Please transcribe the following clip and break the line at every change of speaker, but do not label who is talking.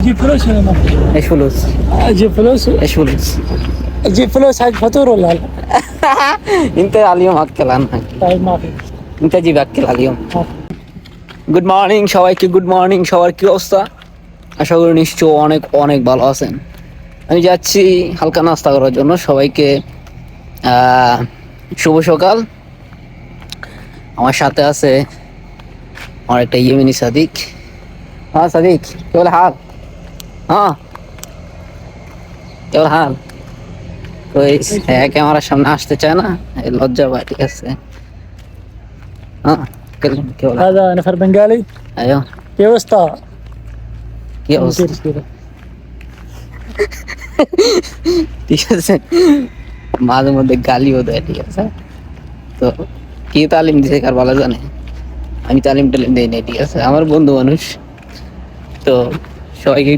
اجيب فلوس ولا ما؟
ايش فلوس؟
اجيب فلوس
ايش فلوس؟
اجيب فلوس حق فطور ولا لا؟
انت اليوم اكل عنها،
طيب ما في.
انت جيب اكل اليوم।
ما في।
Good morning সবাইকে, good morning. সবার কি অবস্থা? আশা করি নিশ্চয় অনেক অনেক ভালো আছেন। আমি যাচ্ছি হালকা নাস্তা করার জন্য। সবাইকে শুভ সকাল। আমার সাথে আছে আমার একটা ইয়েমেনি সাদিক। হ্যাঁ সাদিক, কি বলে হাল? হ্যাঁ, কি বলে হাল? তো এই ক্যামেরার সামনে আসতে চায় না, এই লজ্জা পায়। ঠিক আছে, হ্যাঁ কি বলে?
هذا نفر بنغالي.
ايوه،
كيف اسطى؟
কি অবস্থা?
كده.
ঠিক আছে, মাঝে মধ্যে গালিও দেয়। ঠিক আছে, তো কি তালিম দিছে কার ভালো জানে, আমি তালিম টালিম দিই নাই। ঠিক আছে, আমার বন্ধু মানুষ তো সবাইকে